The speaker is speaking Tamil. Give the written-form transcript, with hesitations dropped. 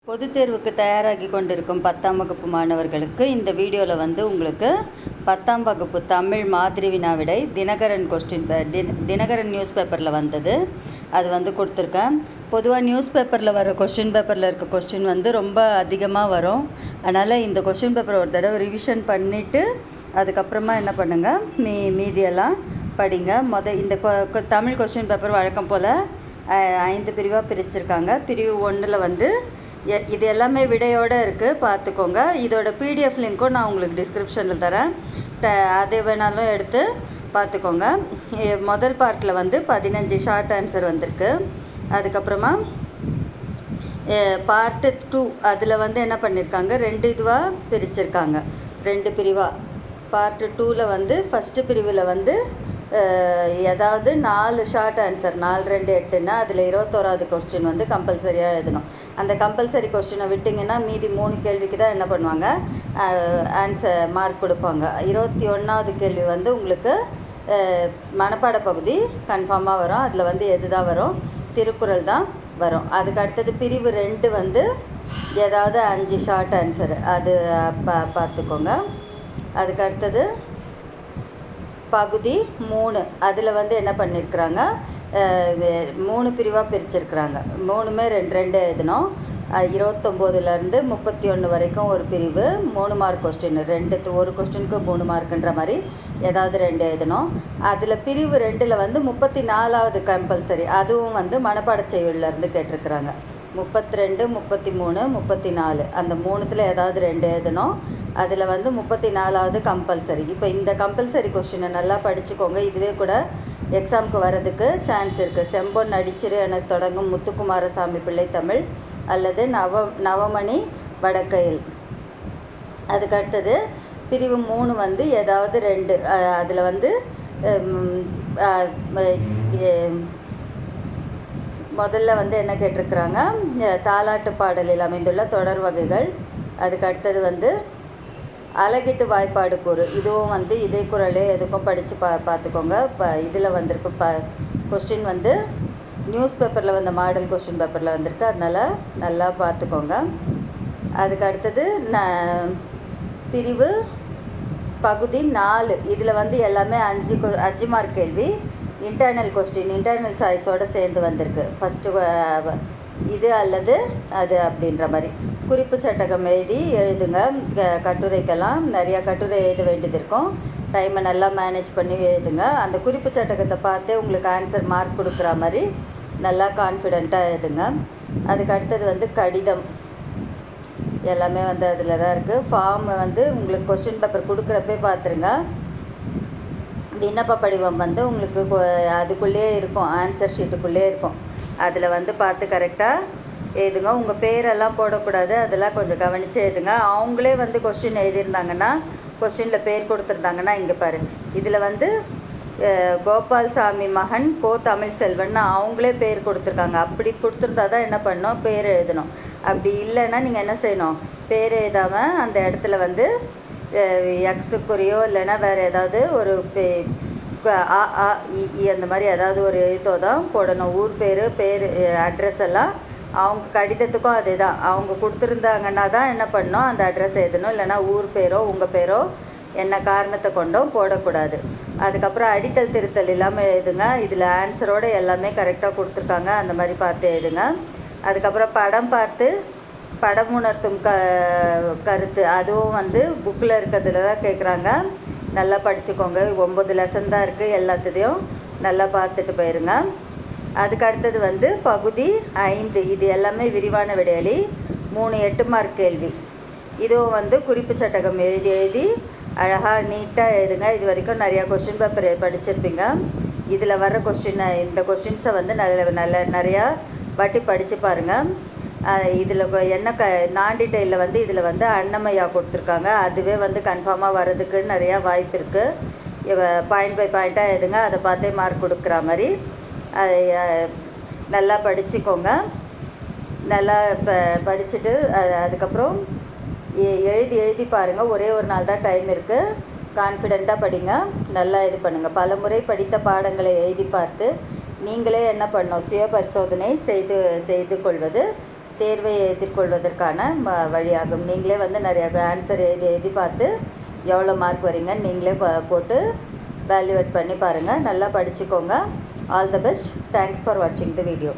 பொதுத் தேர்வுக்கு தயாராகி கொண்டிருக்கும் 10ஆம் வகுப்பு மாணவர்களுக்கு இந்த வீடியோவில் வந்து உங்களுக்கு 10ஆம் வகுப்பு தமிழ் மாதிரி வினா விடை தினகரன் நியூஸ் பேப்பரில் வந்தது. அது வந்து கொடுத்துருக்கேன். பொதுவாக நியூஸ் பேப்பரில் வர கொஸ்டின் பேப்பரில் இருக்க கொஸ்டின் வந்து ரொம்ப அதிகமாக வரும். அதனால் இந்த கொஸ்டின் பேப்பரை ஒரு தடவை ரிவிஷன் பண்ணிவிட்டு அதுக்கப்புறமா என்ன பண்ணுங்கள், மீதியெல்லாம் படிங்க. இந்த தமிழ் கொஸ்டின் பேப்பர் வழக்கம் போல் 5 பிரிவாக பிரிச்சிருக்காங்க. பிரிவு 1ல் வந்து இது எல்லாமே விடையோடு இருக்குது, பார்த்துக்கோங்க. இதோட பிடிஎஃப் லிங்க்கும் நான் உங்களுக்கு டிஸ்கிரிப்ஷனில் தரேன், அதை வேணாலும் எடுத்து பார்த்துக்கோங்க. முதல் பார்ட்டில் வந்து 15 ஷார்ட் ஆன்சர் வந்திருக்கு. அதுக்கப்புறமா பார்ட்டு 2 அதில் வந்து என்ன பண்ணியிருக்காங்க, 2 இதுவாக பிரிச்சிருக்காங்க, 2 பிரிவாக. பார்ட்டு 2ல் வந்து ஃபஸ்ட்டு பிரிவில் வந்து ஏதாவது 4 ஷார்ட் ஆன்சர் 4 2 8ன்னா அதில் 21வது கொஸ்டின் வந்து கம்பல்சரியாக எழுதணும். அந்த கம்பல்சரி கொஸ்டினை விட்டிங்கன்னா மீதி 3 கேள்விக்கு தான் என்ன பண்ணுவாங்க, ஆன்சர் மார்க் கொடுப்பாங்க. 21வது கேள்வி வந்து உங்களுக்கு மனப்பாட பகுதி கன்ஃபார்மாக வரும். அதில் வந்து எது தான் வரும், திருக்குறள் தான் வரும். அதுக்கு அடுத்தது பிரிவு 2 வந்து ஏதாவது 5 ஷார்ட் ஆன்சர், அது பார்த்துக்கோங்க. அதுக்கு அடுத்தது பகுதி 3 அதில் வந்து என்ன பண்ணியிருக்கிறாங்க, 3 பிரிவாக பிரிச்சிருக்கிறாங்க. 3மே 2 2 எழுதணும். 29லேருந்து 31 வரைக்கும் ஒரு பிரிவு, 3 மார்க் கொஸ்டின், ஒரு கொஸ்டினுக்கு 3 மார்க்குன்ற மாதிரி ஏதாவது 2 எழுதணும். அதில் பிரிவு 2ல் வந்து 34வது கம்பல்சரி, அதுவும் வந்து மனப்பாடச் செய்யுள்லேருந்து கேட்டிருக்கிறாங்க. 32 33 34 அந்த 3த்தில் ஏதாவது 2 எழுதணும். அதில் வந்து 34வது கம்பல்சரி. இப்போ இந்த கம்பல்சரி கொஸ்டினை நல்லா படிச்சுக்கோங்க. இதுவே கூட எக்ஸாமுக்கு வர்றதுக்கு சான்ஸ் இருக்குது. செம்பொன் அடிச்சிரு என தொடங்கும் முத்துக்குமாரசாமி பிள்ளை தமிழ் அல்லது நவமணி வடக்கையில். அதுக்கு அடுத்தது பிரிவு 3 வந்து ஏதாவது 2, அதில் வந்து முதல்ல வந்து என்ன கேட்டிருக்கிறாங்க, தாலாட்டு பாடலில் அமைந்துள்ள தொடர் வகைகள். அதுக்கு அடுத்தது வந்து அலகிட்டு வாய்ப்பாடு கூறு, இதுவும் வந்து இதே குறளே எதுக்கும் படித்து பார்த்துக்கோங்க. இதில் வந்திருக்கு கொஸ்டின் வந்து நியூஸ் பேப்பரில் வந்த மாடல் கொஸ்டின் பேப்பரில் வந்திருக்கு, அதனால் நல்லா பார்த்துக்கோங்க. அதுக்கு அடுத்தது பிரிவு பகுதி 4 இதில் வந்து எல்லாமே 5 மார்க் கேள்வி, இன்டர்னல் கொஸ்டின், இன்டர்னல் சாய்ஸோடு சேர்ந்து வந்திருக்கு. ஃபஸ்ட்டு இது அல்லது அது அப்படின்ற மாதிரி குறிப்பு சட்டகம் எழுதுங்க. கட்டுரைக்கெல்லாம் நிறையா கட்டுரை எழுத வேண்டியது இருக்கும். டைமை நல்லா மேனேஜ் பண்ணி எழுதுங்க. அந்த குறிப்பு சட்டகத்தை பார்த்தே உங்களுக்கு ஆன்சர் மார்க் கொடுக்குற மாதிரி நல்லா கான்ஃபிடெண்ட்டாக எழுதுங்க. அதுக்கு அடுத்தது வந்து கடிதம், எல்லாமே வந்து அதில் தான் இருக்குது. ஃபார்ம் வந்து உங்களுக்கு கொஸ்டின் பேப்பர் கொடுக்குறப்பே பார்த்துருங்க. விண்ணப்ப படிவம் வந்து உங்களுக்கு அதுக்குள்ளேயே இருக்கும், ஆன்சர் ஷீட்டுக்குள்ளேயே இருக்கும். அதில் வந்து பார்த்து கரெக்டாக எழுதுங்க. உங்கள் பேரெல்லாம் போடக்கூடாது, அதெல்லாம் கொஞ்சம் கவனித்து எழுதுங்க. அவங்களே வந்து கொஸ்டின் எழுதியிருந்தாங்கன்னா, கொஸ்டினில் பேர் கொடுத்துருந்தாங்கன்னா, இங்கே பாரு, இதில் வந்து கோபால்சாமி மகன் கோ தமிழ் செல்வன் அவங்களே பேர் கொடுத்துருக்காங்க. அப்படி கொடுத்துருந்தா தான் என்ன பண்ணணும், பேர் எழுதணும். அப்படி இல்லைன்னா நீங்கள் என்ன செய்யணும், பேர் எழுதாமல் அந்த இடத்துல வந்து எக்ஸுக்குரியோ இல்லைன்னா வேறு ஏதாவது ஒரு அந்த மாதிரி ஏதாவது ஒரு எழுத்தோ தான் போடணும். ஊர் பேர் அட்ரஸ் எல்லாம் அவங்க கடிதத்துக்கும் அதே தான், அவங்க கொடுத்துருந்தாங்கன்னா தான் என்ன பண்ணணும், அந்த அட்ரஸ் எழுதணும். இல்லைனா ஊர் பேரோ உங்கள் பேரோ என்ன காரணத்தை கொண்டோ போடக்கூடாது. அதுக்கப்புறம் அடித்தல் திருத்தல் இல்லாமல் எழுதுங்க. இதில் ஆன்சரோடு எல்லாமே கரெக்டாக கொடுத்துருக்காங்க, அந்த மாதிரி பார்த்து எழுதுங்க. அதுக்கப்புறம் படம் பார்த்து படம் உணர்த்தும் கருத்து, அதுவும் வந்து புக்கில் இருக்கிறதுல தான் கேட்குறாங்க. நல்லா படிச்சுக்கோங்க. 9 லெசன் தான் இருக்குது, எல்லாத்தையும் நல்லா பார்த்துட்டு போயிருங்க. அதுக்கு அடுத்தது வந்து பகுதி 5 இது எல்லாமே விரிவான விடையளி, 3 8 மார்க் கேள்வி. இதுவும் வந்து குறிப்பு சட்டகம் எழுதி அழகாக நீட்டாக எழுதுங்க. இது வரைக்கும் நிறையா கொஸ்டின் பேப்பர் படிச்சிருப்பீங்க. இதில் வர இந்த கொஸ்டின்ஸை வந்து நிறையா வாட்டி படித்து பாருங்கள். இதில் என்ன நான் டீட்டெயிலில் வந்து இதில் வந்து அன்னமையா கொடுத்துருக்காங்க, அதுவே வந்து கன்ஃபார்மாக வர்றதுக்கு நிறையா வாய்ப்பு இருக்குது. பாயிண்ட் பை பாயிண்ட்டாக எழுதுங்க, அதை பார்த்தே மார்க் கொடுக்குற மாதிரி நல்லா படிச்சுக்கோங்க. நல்லா படிச்சுட்டு அதுக்கப்புறம் எழுதி பாருங்கள். ஒரே ஒரு நாள் தான் டைம் இருக்குது, கான்ஃபிடெண்ட்டாக படிங்க. நல்லா இது பண்ணுங்கள். பல முறை படித்த பாடங்களை எழுதி பார்த்து நீங்களே என்ன பண்ணணும், சுய பரிசோதனை செய்து கொள்வது தேர்வை எதிர்கொள்வதற்கான வழியாகும். நீங்களே வந்து நிறைய ஆன்சர் எழுதி பார்த்து எவ்வளோ மார்க் வரீங்கன்னு நீங்களே போட்டு வேல்யூவேட் பண்ணி பாருங்கள். நல்லா படிச்சுக்கோங்க. All the best. Thanks for வாட்சிங் த வீடியோ.